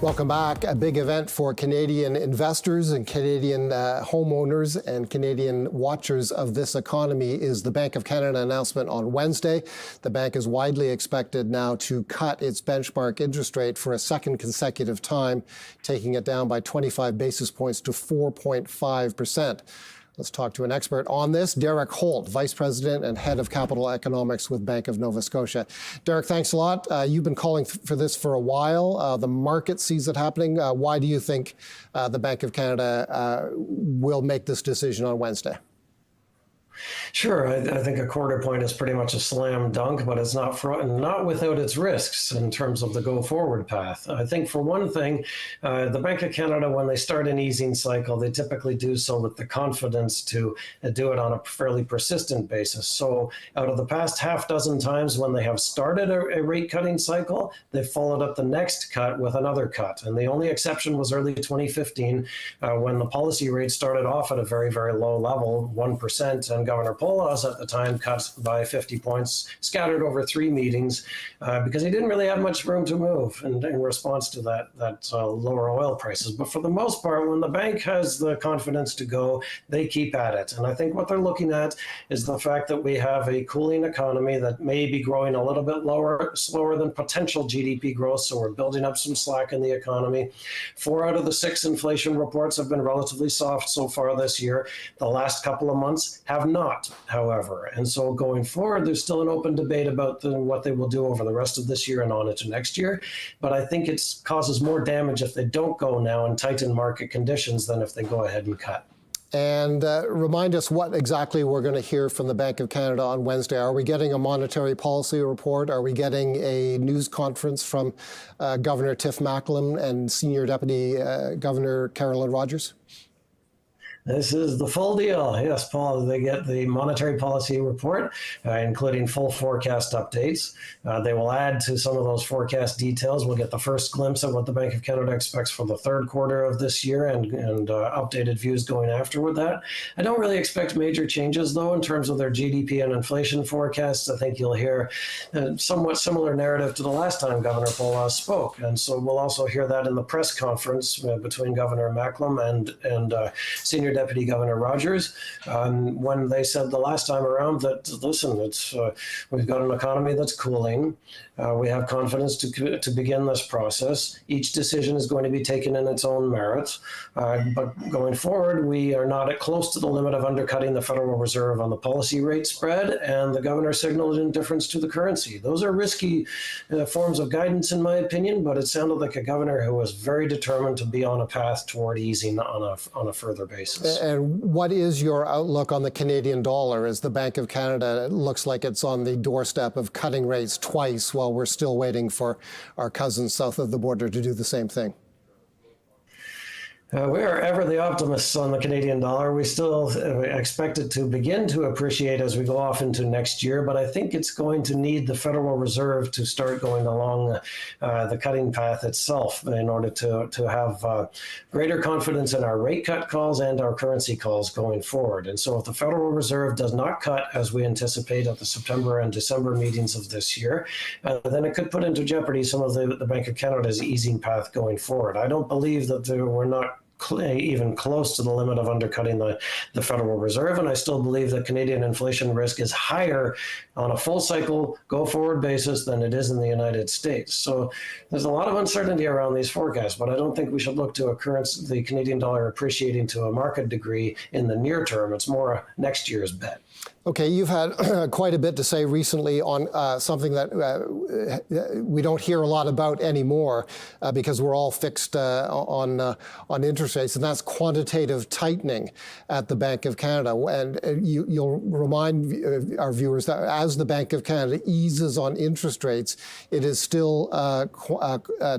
Welcome back. A big event for Canadian investors and Canadian homeowners and Canadian watchers of this economy is the Bank of Canada announcement on Wednesday. The bank is widely expected now to cut its benchmark interest rate for a second consecutive time, taking it down by 25 basis points to 4.5%. Let's talk to an expert on this, Derek Holt, Vice President and Head of Capital Economics with Bank of Nova Scotia. Derek, thanks a lot. You've been calling for this for a while. The market sees it happening. Why do you think the Bank of Canada will make this decision on Wednesday? Sure, I think a quarter point is pretty much a slam dunk, but it's not without its risks in terms of the go-forward path. I think for one thing, the Bank of Canada, when they start an easing cycle, they typically do so with the confidence to do it on a fairly persistent basis. So out of the past half dozen times when they have started a rate-cutting cycle, they've followed up the next cut with another cut. And the only exception was early 2015, when the policy rate started off at a very, very low level, 1%, and Governor Poloz at the time cut by 50 points, scattered over 3 meetings, because he didn't really have much room to move in response to that lower oil prices. But for the most part, when the bank has the confidence to go, they keep at it. And I think what they're looking at is the fact that we have a cooling economy that may be growing a little bit slower than potential GDP growth. So we're building up some slack in the economy. 4 out of the 6 inflation reports have been relatively soft so far this year. The last couple of months have not, however. And so going forward, there's still an open debate about what they will do over the rest of this year and on into next year. But I think it causes more damage if they don't go now and tighten market conditions than if they go ahead and cut. And remind us what exactly we're going to hear from the Bank of Canada on Wednesday. Are we getting a monetary policy report? Are we getting a news conference from Governor Tiff Macklem and Senior Deputy Governor Carolyn Rogers? This is the full deal. Yes, Paul, they get the monetary policy report, including full forecast updates. They will add to some of those forecast details. We'll get the first glimpse of what the Bank of Canada expects for the third quarter of this year and updated views going after with that. I don't really expect major changes, though, in terms of their GDP and inflation forecasts. I think you'll hear a somewhat similar narrative to the last time Governor Poloz spoke. And so we'll also hear that in the press conference between Governor Macklem and Senior Deputy Governor Rogers, when they said the last time around that, listen, we've got an economy that's cooling. We have confidence to begin this process. Each decision is going to be taken in its own merits. But going forward, we are not close to the limit of undercutting the Federal Reserve on the policy rate spread, and the governor signaled indifference to the currency. Those are risky forms of guidance, in my opinion, but it sounded like a governor who was very determined to be on a path toward easing on a further basis. And what is your outlook on the Canadian dollar as the Bank of Canada looks like it's on the doorstep of cutting rates twice while we're still waiting for our cousins south of the border to do the same thing? We are ever the optimists on the Canadian dollar. We still expect it to begin to appreciate as we go off into next year, but I think it's going to need the Federal Reserve to start going along the cutting path itself in order to have greater confidence in our rate cut calls and our currency calls going forward. And so if the Federal Reserve does not cut, as we anticipate at the September and December meetings of this year, then it could put into jeopardy some of the Bank of Canada's easing path going forward. I don't believe that we're not even close to the limit of undercutting the Federal Reserve. And I still believe that Canadian inflation risk is higher on a full cycle go forward basis than it is in the United States. So there's a lot of uncertainty around these forecasts, but I don't think we should look to the Canadian dollar appreciating to a market degree in the near term. It's more next year's bet. Okay, you've had quite a bit to say recently on something that we don't hear a lot about anymore because we're all fixed on interest rates, and that's quantitative tightening at the Bank of Canada. And you'll remind our viewers that as the Bank of Canada eases on interest rates, it is still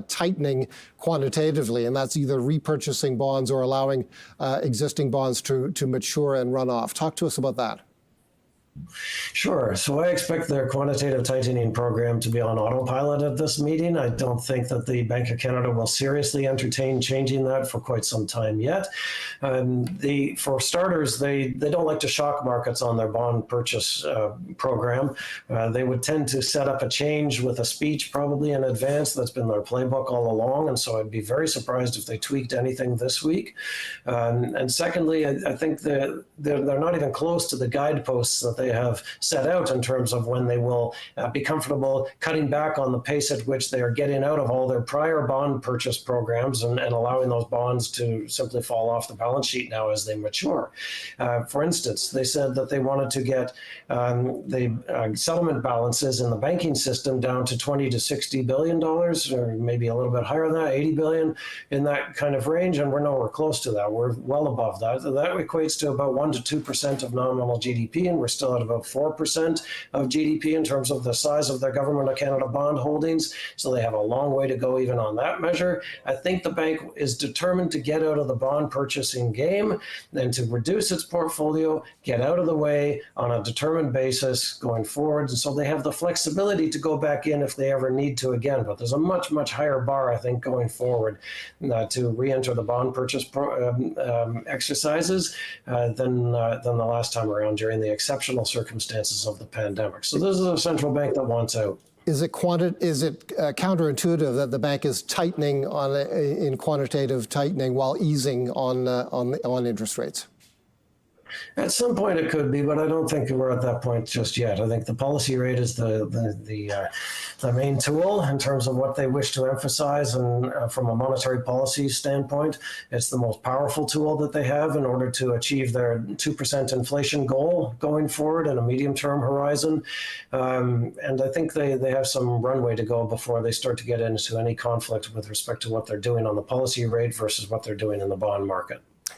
tightening quantitatively, and that's either repurchasing bonds or allowing existing bonds to mature and run off. Talk to us about that. Sure. So I expect their quantitative tightening program to be on autopilot at this meeting. I don't think that the Bank of Canada will seriously entertain changing that for quite some time yet. For starters, they don't like to shock markets on their bond purchase program. They would tend to set up a change with a speech probably in advance. That's been their playbook all along. And so I'd be very surprised if they tweaked anything this week. And secondly, I think they're not even close to the guideposts that they have set out in terms of when they will be comfortable cutting back on the pace at which they are getting out of all their prior bond purchase programs and allowing those bonds to simply fall off the balance sheet now as they mature. For instance, they said that they wanted to get the settlement balances in the banking system down to $20 to $60 billion, or maybe a little bit higher than that, 80 billion, in that kind of range, and we're nowhere close to that. We're well above that. That equates to about 1 to 2% of nominal GDP, and we're still at about 4% of GDP in terms of the size of their Government of Canada bond holdings. So they have a long way to go even on that measure. I think the bank is determined to get out of the bond purchasing game and to reduce its portfolio, get out of the way on a determined basis going forward. And so they have the flexibility to go back in if they ever need to again. But there's a much, much higher bar, I think, going forward to re-enter the bond purchase exercises than the last time around during the exceptional circumstances of the pandemic. So this is a central bank that wants out. Is it counterintuitive that the bank is tightening in quantitative tightening while easing on interest rates? At some point it could be, but I don't think we're at that point just yet. I think the policy rate is the main tool in terms of what they wish to emphasize, and from a monetary policy standpoint, it's the most powerful tool that they have in order to achieve their 2% inflation goal going forward in a medium-term horizon. And I think they have some runway to go before they start to get into any conflict with respect to what they're doing on the policy rate versus what they're doing in the bond market.